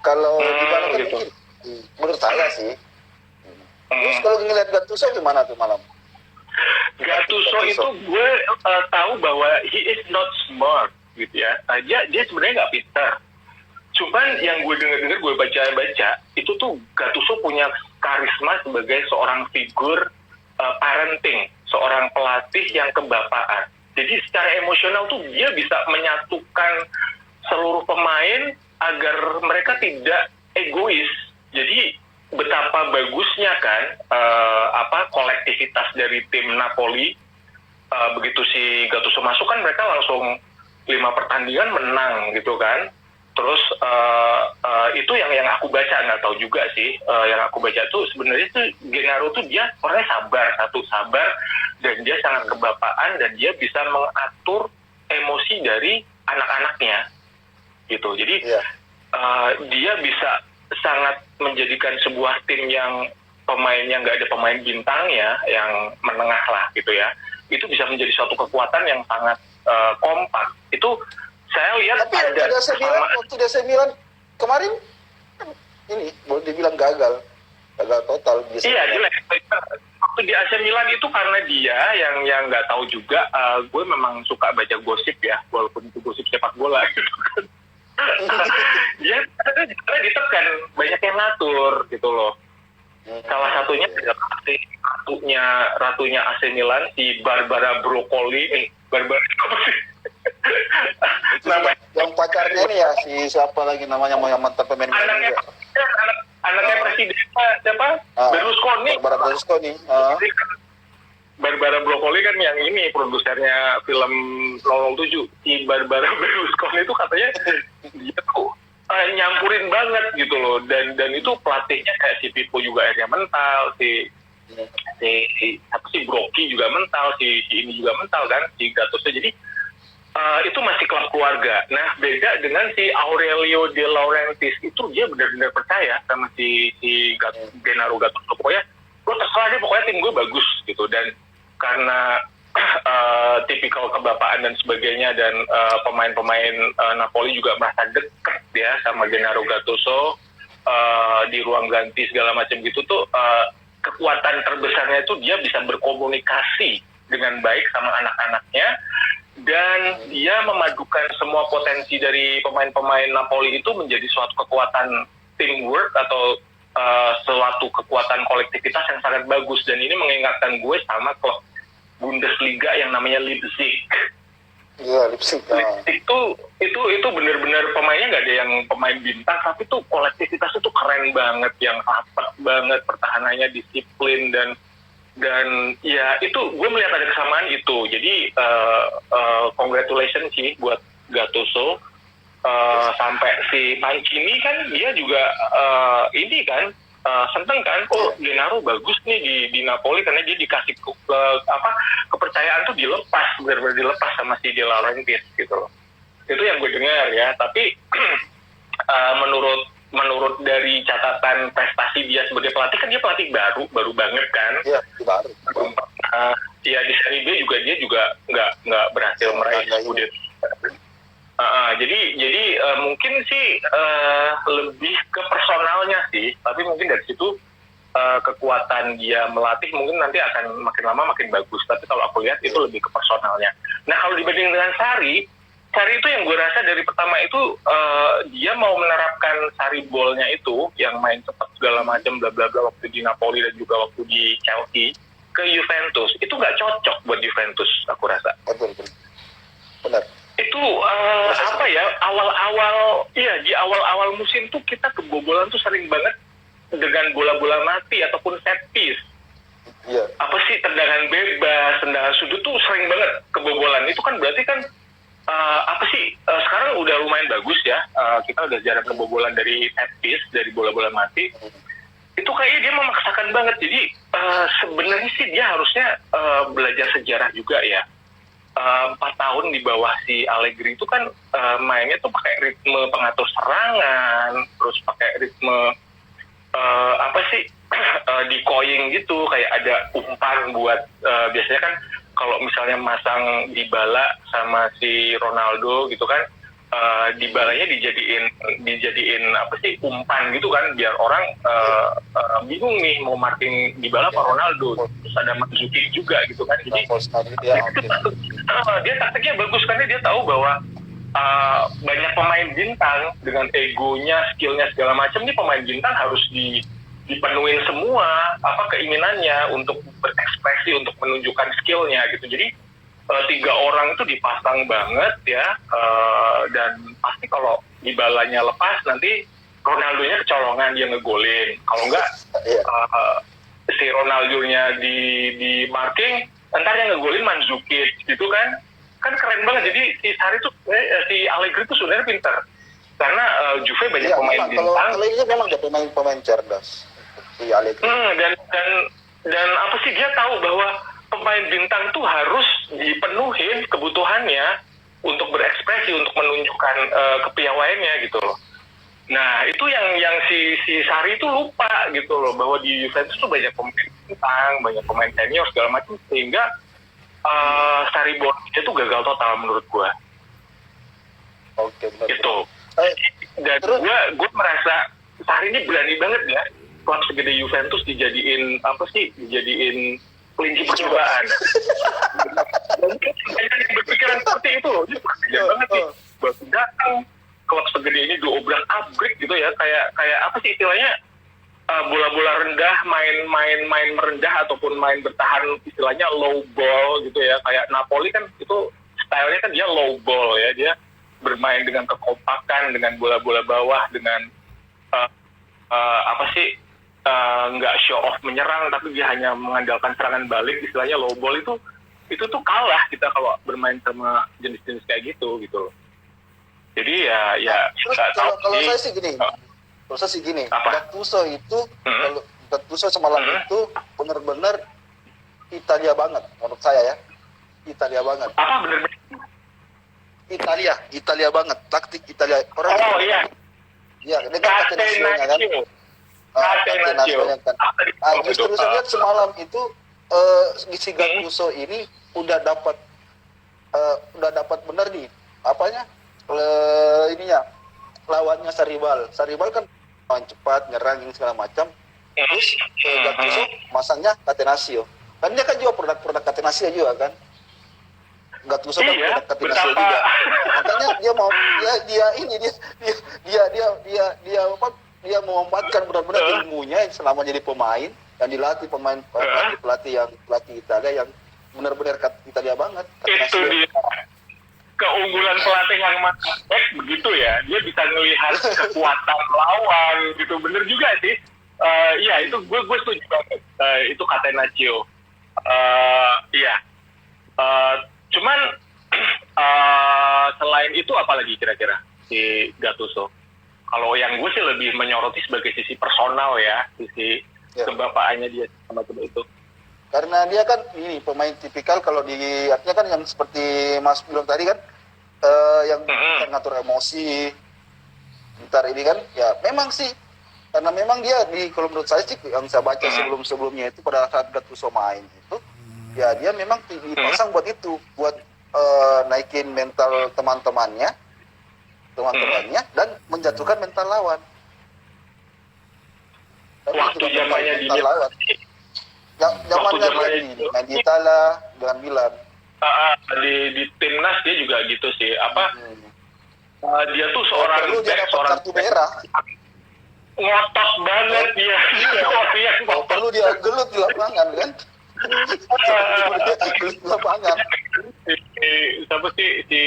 Speaker 2: Kalau Dybala kan mungkin menurut saya sih. Terus kalau ngeliat Gattuso gimana tuh malam?
Speaker 1: Gattuso itu gue tahu bahwa he is not smart gitu ya. Dia sebenarnya nggak pintar. Cuman yang gue dengar gue baca itu tuh Gattuso punya karisma sebagai seorang figur parenting, seorang pelatih yang kebapaan. Jadi secara emosional tuh dia bisa menyatukan seluruh pemain agar mereka tidak egois. Jadi betapa bagusnya kan kolektivitas dari tim Napoli. Begitu si Gattuso masuk kan mereka langsung 5 pertandingan menang gitu kan. Terus itu yang aku baca, nggak tahu juga sih. Yang aku baca tuh sebenarnya tuh Gennaro tuh dia orangnya sabar dan dia sangat kebapaan dan dia bisa mengatur emosi dari anak-anaknya gitu. Jadi dia bisa sangat menjadikan sebuah tim yang pemainnya nggak ada pemain bintangnya, yang menengah lah gitu ya, itu bisa menjadi suatu kekuatan yang sangat kompak. Itu saya lihat. Tapi
Speaker 2: waktu DC Milan kemarin ini boleh dibilang gagal total.
Speaker 1: Iya jelek. Waktu di AC Milan itu karena dia yang nggak tahu juga. Gue memang suka baca gosip ya, walaupun itu gosip sepak bola gitu kan. Dia ditekan, banyak yang ngatur gitu loh. Salah satunya ratunya AC Milan, si Barbara Broccoli. Barbara apa sih?
Speaker 2: Yang pacarnya ini ya, si siapa lagi namanya, yang mantan pemain
Speaker 1: anaknya presiden siapa? Berlusconi.
Speaker 2: Barbara Berlusconi.
Speaker 1: Barbara Broccoli kan yang ini produsernya film 007. Si Barbara Berlusconi itu katanya dia tuh nyampurin banget gitu loh, dan itu pelatihnya kayak si Pippo juga akhirnya mental, si Brocchi juga mental, si ini juga mental kan, si Gattuso. Jadi itu masih klub keluarga. Nah beda dengan si Aurelio De Laurentiis, itu dia benar-benar percaya sama si Gennaro Gattuso. Pokoknya lo terserah deh, pokoknya tim gue bagus gitu. Dan karena tipikal kebapaan dan sebagainya, dan pemain-pemain Napoli juga merasa dekat ya sama Gennaro Gattuso di ruang ganti segala macam gitu tuh. Kekuatan terbesarnya itu dia bisa berkomunikasi dengan baik sama anak-anaknya, dan dia memadukan semua potensi dari pemain-pemain Napoli itu menjadi suatu kekuatan teamwork atau suatu kekuatan kolektivitas yang sangat bagus. Dan ini mengingatkan gue sama klub Bundesliga yang namanya Leipzig.
Speaker 2: Iya, Leipzig.
Speaker 1: Leipzig itu benar-benar pemainnya nggak ada yang pemain bintang, tapi tuh kolektivitas itu keren banget, yang rapat banget, pertahanannya disiplin, dan ya itu gue melihat ada kesamaan itu. Jadi congratulations sih buat Gattuso. Sampai si Mancini kan dia juga ini kan seneng kan, Gennaro bagus nih di Napoli karena dia dikasih kepercayaan tuh dilepas, benar-benar dilepas sama si De Laurentiis gitu loh. Itu yang gue dengar ya. Tapi menurut dari catatan prestasi dia sebagai pelatih, kan dia pelatih baru banget kan.
Speaker 2: Iya, baru.
Speaker 1: Ya di Serie B juga dia juga nggak berhasil meraih Scudetto. Jadi mungkin sih lebih ke personalnya sih, tapi mungkin dari situ kekuatan dia melatih mungkin nanti akan makin lama makin bagus. Tapi kalau aku lihat itu lebih ke personalnya. Nah kalau dibanding dengan Sarri itu yang gue rasa dari pertama itu dia mau menerapkan Sarri ball-nya itu yang main cepat segala macam bla bla bla waktu di Napoli dan juga waktu di Chelsea ke Juventus, itu nggak cocok buat Juventus aku rasa.
Speaker 2: Betul. Benar.
Speaker 1: Itu apa ya, di awal musim tuh kita kebobolan tuh sering banget dengan bola-bola mati ataupun set piece.
Speaker 2: Iya.
Speaker 1: Apa sih, tendangan bebas, tendangan sudut tuh sering banget kebobolan. Itu kan berarti kan sekarang udah lumayan bagus ya, kita udah jarang kebobolan dari set piece, dari bola-bola mati. Itu kayaknya dia memaksakan banget. Jadi sebenarnya sih dia harusnya belajar sejarah juga ya. 4 tahun di bawah si Allegri itu kan mainnya tuh pakai ritme pengatur serangan, terus pakai ritme decoying gitu, kayak ada umpan buat biasanya kan kalau misalnya masang Dybala sama si Ronaldo gitu kan, Dybalanya dijadiin umpan gitu kan, biar orang bingung nih mau marking Dybala apa Ronaldo. Terus ada Mandzukic juga gitu kan, jadi dia taktiknya bagus karena dia tahu bahwa banyak pemain bintang dengan egonya, skillnya segala macam. Nih pemain bintang harus dipenuhin semua keinginannya untuk berekspresi, untuk menunjukkan skillnya gitu. Jadi 3 orang itu dipasang banget ya, dan pasti kalau Dybalanya lepas nanti Ronaldonya kecolongan, dia ngegolin. Kalau enggak si Ronaldonya di marking, entar yang ngegolin Mandzukic gitu kan keren banget. Jadi si Allegri itu sebenarnya pintar karena Juve banyak pemain bintang.
Speaker 2: Kalau ini memang dia pemain cerdas si Allegri.
Speaker 1: Dan apa sih, dia tahu bahwa pemain bintang tuh harus dipenuhin kebutuhannya untuk berekspresi, untuk menunjukkan kepiawaiannya gitu loh. Nah itu yang si Sarri itu lupa gitu loh, bahwa di Juventus tuh banyak pemain bintang, banyak pemain senior segala macam, sehingga Sarri Borgia itu gagal total menurut gua.
Speaker 2: Oke, benar.
Speaker 1: Itu. Dan gue merasa Sarri ini berani banget ya, klub segede Juventus dijadiin kelinci percobaan. Mungkin banyak yang berpikiran seperti itu loh, dia berpikir banget nih, baru datang klub segede ini diobrak abrik gitu ya, kayak apa sih istilahnya, bola-bola rendah, main merendah ataupun main bertahan, istilahnya low ball gitu ya. Kayak Napoli kan itu stylenya kan dia low ball ya, dia bermain dengan kekompakan, dengan bola-bola bawah, dengan nggak show off menyerang, tapi dia hanya mengandalkan serangan balik, istilahnya low ball. Itu tuh kalah kita kalau bermain sama jenis-jenis kayak gitu loh. Jadi ya
Speaker 2: kalau saya sih gini, Gattuso itu kalau Gattuso semalam itu benar-benar Italia banget menurut saya ya. Italia banget.
Speaker 1: Apa benar-benar?
Speaker 2: Italia banget, taktik Italia. Iya, dengan Catenaccio-nya kan. Catenaccio-nya kan. Justru saya lihat semalam itu si Gattuso ini udah dapat benar nih lawannya Saribal kan main cepat, nyerang segala macam. Terus Gattuso masangnya Catenaccio Kan dia kan juga produk Catenaccio juga kan. Gattuso kan
Speaker 1: Iya,
Speaker 2: produk Catenaccio
Speaker 1: betapa.
Speaker 2: juga. Makanya dia mau dia memanfaatkan benar-benar ilmunya selama jadi pemain dan dilatih pelatih yang pelatih Italia yang benar-benar Italia banget.
Speaker 1: Itu dia keunggulan pelatih yang matang begitu ya, dia bisa melihat kekuatan lawan gitu, bener juga sih. Iya itu gue setuju banget. Itu Catenaccio. Iya. Cuman selain itu apalagi kira-kira si Gattuso? Kalau yang gue sih lebih menyoroti sebagai sisi personal ya, sisi kebapaannya dia sama itu.
Speaker 2: Karena dia kan ini pemain tipikal kalau di artinya kan yang seperti Mas bilang tadi kan yang ngatur emosi. Ntar ini kan ya memang sih karena memang dia kalau menurut saya sih yang saya baca sebelumnya itu pada saat Gattuso main itu ya dia memang dipasang buat itu, buat naikin mental teman-temannya dan menjatuhkan mental lawan.
Speaker 1: Waktu zamannya di
Speaker 2: lawan. Zamannya dia main di Italia dengan Milan.
Speaker 1: Di timnas dia juga gitu sih. Dia tuh seorang
Speaker 2: kartu merah.
Speaker 1: Ngotot banget dia.
Speaker 2: Perlu dia gelut di lapangan kan? Gelut di lapangan.
Speaker 1: Siapa sih si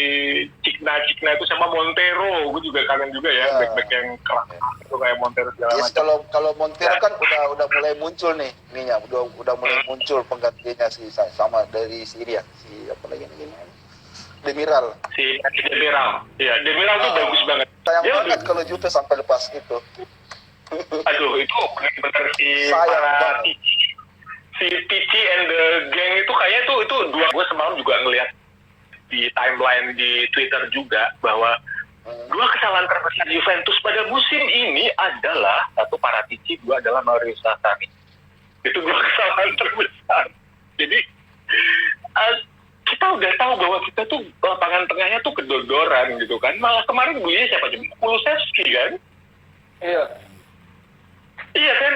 Speaker 1: Cikna itu sama Montero, gue juga kangen juga ya back yang kelas itu kayak Montero segala macam.
Speaker 2: Kalau Montero kan udah mulai muncul nih, ininya udah mulai muncul penggantinya sama dari Syria si apa lagi namanya Demiral.
Speaker 1: Si Demiral, ya Demiral tuh bagus banget.
Speaker 2: Sayang banget kalau Juve sampai lepas gitu.
Speaker 1: Aduh itu benar-benar si Pichi and the gang itu kayaknya itu dua. Gue semalam juga ngeliat di timeline di Twitter juga bahwa dua kesalahan terbesar Juventus pada musim ini adalah satu Paratici, dua adalah Maurizio Sarri. Itu dua kesalahan terbesar. Jadi kita udah tahu bahwa kita tuh lapangan tengahnya tuh kedodoran gitu kan. Malah kemarin belinya siapa aja? Kulusevski kan?
Speaker 2: Iya.
Speaker 1: Iya kan,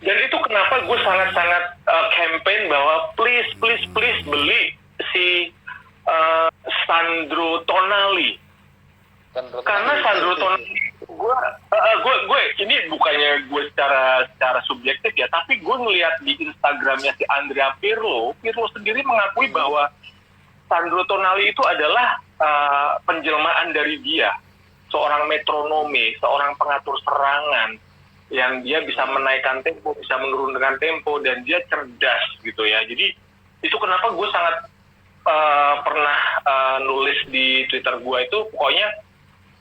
Speaker 1: dan itu kenapa gue sangat-sangat campaign bahwa please beli si Sandro Tonali. Karena Sandro Tonali gue ini bukannya gue secara subjektif ya, tapi gue ngeliat di Instagramnya si Andrea Pirlo sendiri mengakui bahwa Sandro Tonali itu adalah penjelmaan dari dia, seorang metronome, seorang pengatur serangan yang dia bisa menaikkan tempo, bisa menurunkan tempo, dan dia cerdas gitu ya. Jadi itu kenapa gue sangat pernah nulis di Twitter gue itu, pokoknya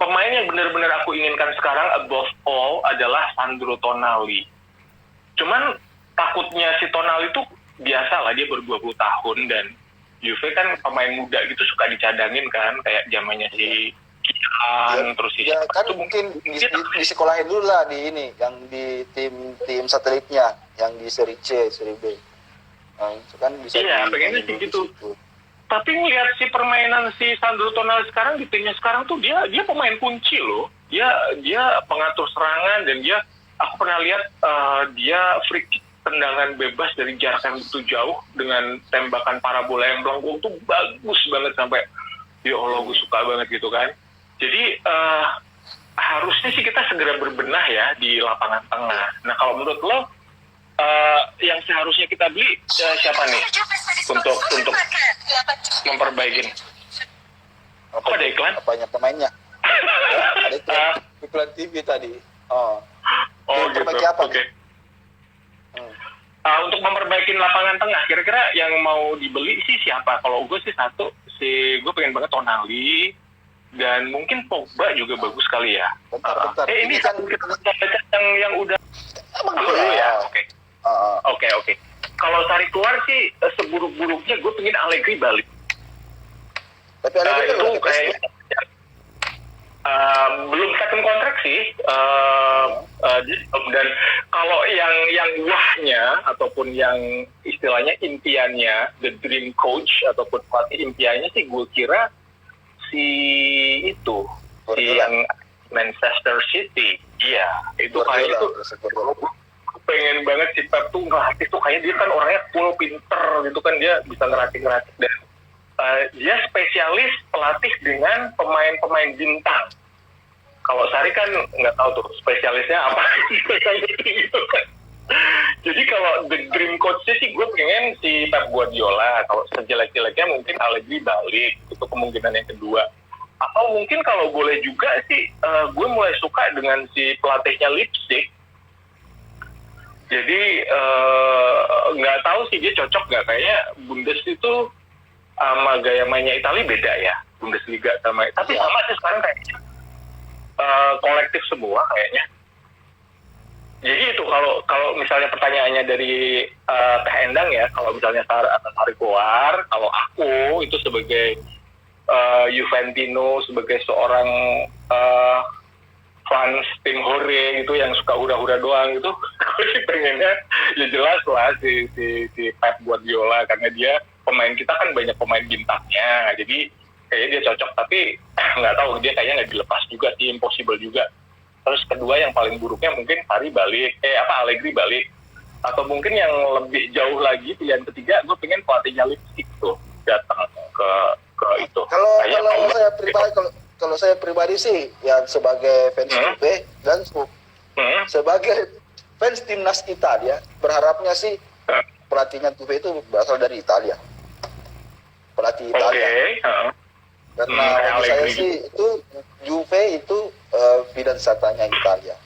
Speaker 1: pemain yang benar-benar aku inginkan sekarang above all adalah Sandro Tonali. Cuman takutnya si Tonali itu biasa lah, dia baru 20 tahun, dan Juve kan pemain muda gitu suka dicadangin kan, kayak zamannya si terus
Speaker 2: ya kan mungkin di sekolahin dulu lah di ini yang di tim satelitnya yang di seri C, seri B. Nah, itu kan bisa
Speaker 1: pengennya sih gitu. Tapi ngelihat si permainan si Sandro Tonali sekarang di timnya sekarang tuh dia pemain kunci loh. Dia pengatur serangan, dan aku pernah lihat dia free kick, tendangan bebas dari jarak yang begitu jauh dengan tembakan parabola yang melengkung tuh bagus banget sampai ya Allah gue suka banget gitu kan. Jadi harusnya sih kita segera berbenah ya di lapangan tengah. Nah kalau menurut lo yang seharusnya kita beli siapa nih untuk memperbaiki? Kok ada iklan?
Speaker 2: Apanya pemainnya? Ada iklan TV tadi. Oh gitu. Apa?
Speaker 1: Okay. Untuk memperbaiki lapangan tengah, kira-kira yang mau dibeli sih siapa? Kalau gue sih gue pengen banget Tonali. Dan mungkin Pogba juga bagus sekali ya.
Speaker 2: Bentar.
Speaker 1: Ini kan kita baca yang udah.
Speaker 2: Dulu
Speaker 1: ya. Oke. Kalau Sarri keluar sih seburuk-buruknya gue pengen Allegri balik.
Speaker 2: Tapi Allegri
Speaker 1: itu kayaknya belum second kontrak sih. Dan kalau yang wahnya ataupun yang istilahnya impiannya, the dream coach ataupun pelatih impiannya sih gue kira si yang Manchester City, itu kayak itu pengen banget si Pep tuh ngelatih tuh, kayak dia kan orangnya cool, pinter gitu kan, dia bisa ngelatih dan dia spesialis pelatih dengan pemain-pemain bintang. Kalau Sari kan nggak tahu tuh spesialisnya apa. Gitu kan. Jadi kalau the dream coach-nya sih gue pengen si Pep Guardiola. Kalau sejelek-jeleknya mungkin Allegri balik, itu kemungkinan yang kedua. Atau mungkin kalau boleh juga sih gue mulai suka dengan si pelatihnya Leipzig. Jadi nggak tahu sih dia cocok nggak, kayaknya Bundes itu sama gaya mainnya Italia beda ya, Bundesliga sama, tapi sama sih sekarang kayaknya kolektif semua kayaknya. Jadi itu kalau misalnya pertanyaannya dari Teh Endang ya, kalau misalnya Sari keluar, kalau aku itu sebagai Juventino, sebagai seorang fans tim hore gitu yang suka hura-hura doang gitu, aku sih pengennya ya jelas lah si Pep Guardiola, karena dia pemain kita kan banyak pemain bintangnya, jadi kayaknya dia cocok, tapi nggak tahu, dia kayaknya nggak dilepas juga sih, impossible juga. Terus kedua yang paling buruknya mungkin Sari balik, Allegri balik, atau mungkin yang lebih jauh lagi pilihan ketiga, gue pengen pelatihnya Leipzig tuh datang ke itu.
Speaker 2: Kalau saya pribadi sih, yang sebagai fans Juve dan sebagai fans timnas Italia, berharapnya sih pelatihnya Juve itu berasal dari Italia, pelatih Italia. Karena bagi saya sih itu Juve itu fidanzatanya Italia,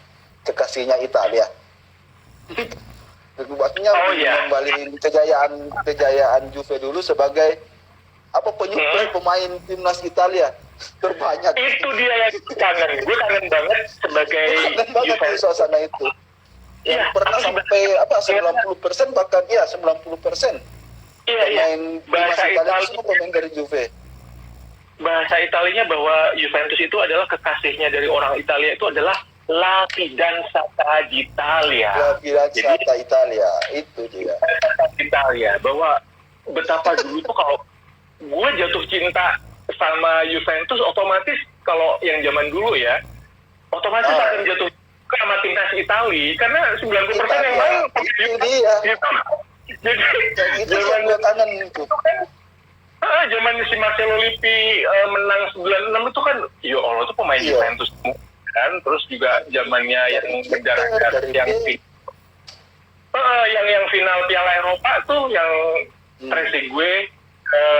Speaker 2: kekasihnya Italia. Maksudnya kembali kejayaan Juve dulu sebagai penyuplai pemain timnas Italia terbanyak.
Speaker 1: Itu dia yang kangen. Gue kangen banget sebagai
Speaker 2: Juventus suasana itu. Yang pernah sampai 90% bahkan 90%. Pemain
Speaker 1: bahasa
Speaker 2: Italia semua pemain dari Juve.
Speaker 1: Bahasa Italianya bahwa Juventus itu adalah kekasihnya dari orang Italia itu adalah La Fidanzata d'Italia.
Speaker 2: La Fidanzata Italia, itu dia.
Speaker 1: Italia, bahwa betapa dulu tuh kalau gue jatuh cinta sama Juventus, otomatis kalau yang zaman dulu ya, otomatis akan jatuh sama timnas Italia, karena 90% yang main
Speaker 2: itu dia.
Speaker 1: Jadi
Speaker 2: itu yang gue kangen itu.
Speaker 1: Zaman si Marcelo Lippi menang 96 itu kan, ya Allah tuh pemain Juventus kan, terus juga zamannya yang mendarahkan yang final Piala Eropa tuh yang Trezeguet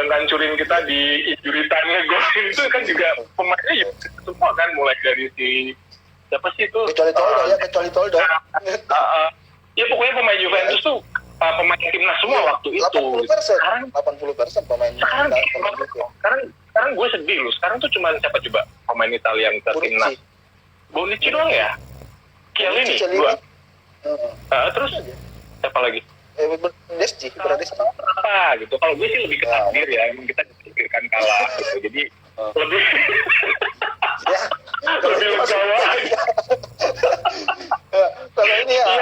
Speaker 1: ngancurin kita di injury time gol itu kan juga pemainnya semua kan, mulai dari si siapa sih itu
Speaker 2: kecuali Toldo.
Speaker 1: Ya pokoknya pemain Juventus tuh pemain timnas semua waktu itu.
Speaker 2: 80% pemain.
Speaker 1: Sekarang gue sedih loh. Sekarang tuh cuma siapa coba pemain Italia yang timnas? Bonucci doang ya. Chiellini dua. Terus siapa lagi?
Speaker 2: Desci.
Speaker 1: Apa gitu? Kalau gue sih lebih ke takdir ya. Emang kita dipikirkan kalah gitu. Jadi lebih lebih legawa.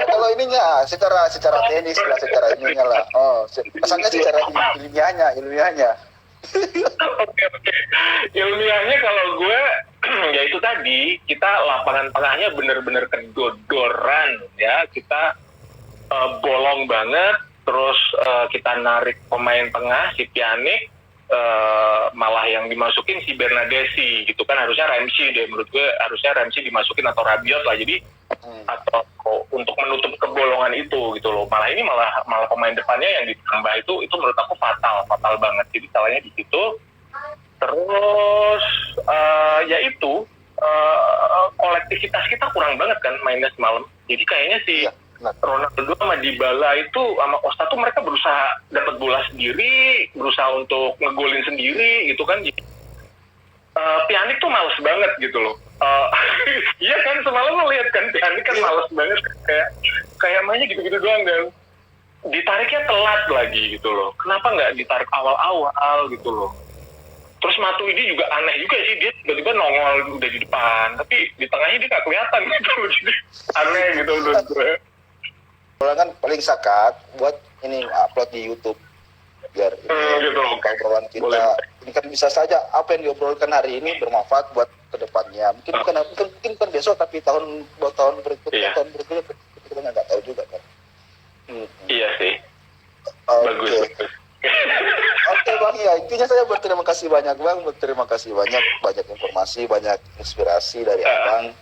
Speaker 2: Kalau ininya secara tenis lah, secara ininya lah. Pesannya secara ilmiahnya.
Speaker 1: Oke. Ilmiahnya kalau gue ya itu tadi, kita lapangan tengahnya bener-bener kedodoran ya, kita bolong banget, terus kita narik pemain tengah si Pjanic, malah yang dimasukin si Bernadeschi gitu kan, harusnya Ramsey deh, menurut gue harusnya Ramsey dimasukin atau Rabiot lah, jadi atau untuk menutup kebolongan itu gitu loh. Malah ini malah pemain depannya yang ditambah itu menurut aku fatal banget. Jadi salahnya di situ. Terus ya itu kolektivitas kita kurang banget kan mainnya semalam. Jadi kayaknya si Ronaldo sama Dybala itu sama Costa tuh mereka berusaha dapat bola sendiri, berusaha untuk ngegolin sendiri gitu kan. Pjanic tuh males banget gitu loh. Iya kan, semalam lo lihat kan Pjanic kan males banget, kayak mainnya gitu-gitu doang, dan ditariknya telat lagi gitu loh. Kenapa nggak ditarik awal-awal gitu loh. Terus Matuidi juga aneh juga sih, dia tiba-tiba nongol udah di depan, tapi di tengahnya dia nggak kelihatan gitu. Jadi aneh gitu menurut gue.
Speaker 2: Kan paling sakat buat ini upload di YouTube biar
Speaker 1: gitu.
Speaker 2: obrolan kita boleh. Ini kan bisa saja apa yang diobrolkan hari ini bermanfaat buat kedepannya. Mungkin bukan besok, tapi tahun berikutnya kita nggak tahu juga kan.
Speaker 1: Iya sih, bagus.
Speaker 2: Oke. Oke Bang, ya intinya saya berterima kasih banyak Bang, berterima kasih banyak, banyak informasi, banyak inspirasi dari Abang.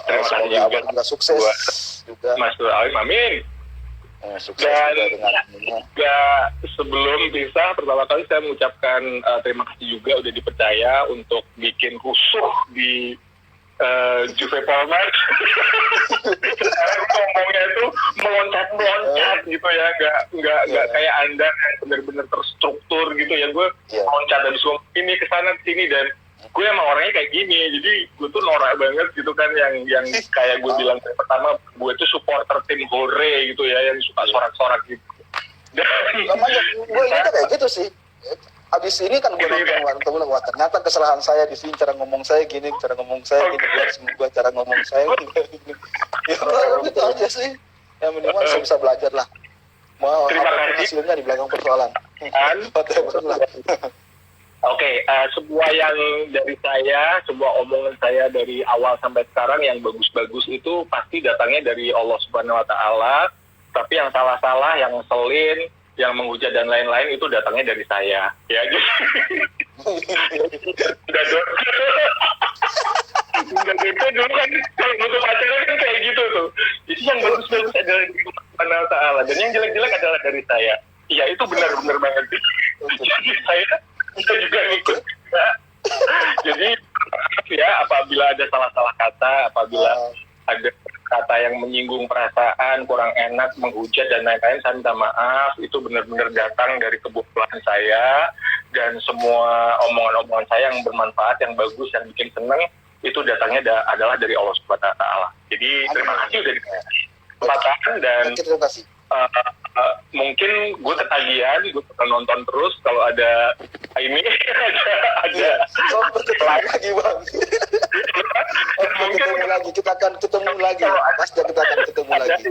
Speaker 1: Terima kasih
Speaker 2: Semoga
Speaker 1: juga
Speaker 2: Abang juga sukses
Speaker 1: buat
Speaker 2: juga,
Speaker 1: Mas Nur Alim, amin.
Speaker 2: sukses
Speaker 1: Dan
Speaker 2: juga dengan ininya.
Speaker 1: juga sebelum pisah, pertama kali saya mengucapkan terima kasih juga udah dipercaya untuk bikin rusuh di Juve Palmer. Sekarang ngomongnya itu meloncat gitu ya, nggak kayak Anda yang benar-benar terstruktur gitu ya. Gue loncat dari ini ke sana ke sini, dan gue emang orangnya kayak gini, jadi gue tuh norak banget gitu kan, yang kayak gue bilang pertama, gue tuh supporter tim Hore gitu ya, yang suka sorak-sorak gitu. Dan
Speaker 2: Namanya gue ini kayak gitu sih. Abis ini kan gue nonton wah ternyata kesalahan saya di sini, cara ngomong saya gini, cara ngomong saya gini, gue cara ngomong saya gini. Ya gitu aja sih. Ya minimal saya bisa belajar lah. Mau apapun hasilnya di belakang persoalan.
Speaker 1: Oke, sebuah yang dari saya, sebuah omongan saya dari awal sampai sekarang yang bagus-bagus itu pasti datangnya dari Allah Subhanahu Wa Taala. Tapi yang salah-salah, yang ngeselin, yang menghujat dan lain-lain itu datangnya dari saya. Ya, gitu. Udah gitu dulu kan kalau butuh pacaran kan kayak gitu tuh. Jadi yang bagus-bagus adalah dari Allah Subhanahu Wa Taala, dan yang jelek-jelek adalah dari saya. Iya, itu benar-benar banget. Jadi saya juga ngikut. Jadi ya, apabila ada salah-salah kata, apabila ada kata yang menyinggung perasaan, kurang enak, menghujat dan lain-lain, saya minta maaf. Itu benar-benar datang dari kebodohan saya, dan semua omongan-omongan saya yang bermanfaat, yang bagus, yang bikin seneng, itu datangnya adalah dari Allah Subhanahu Wa Taala. Jadi terima kasih udah dikasih kesempatan, dan
Speaker 2: terima kasih.
Speaker 1: Mungkin gue ketagihan, gue bakal nonton terus kalau ada ini ada
Speaker 2: ketemu lagi Bang. Mungkin ketemu lagi, kita akan ketemu lagi. Pasti kita akan ketemu lagi.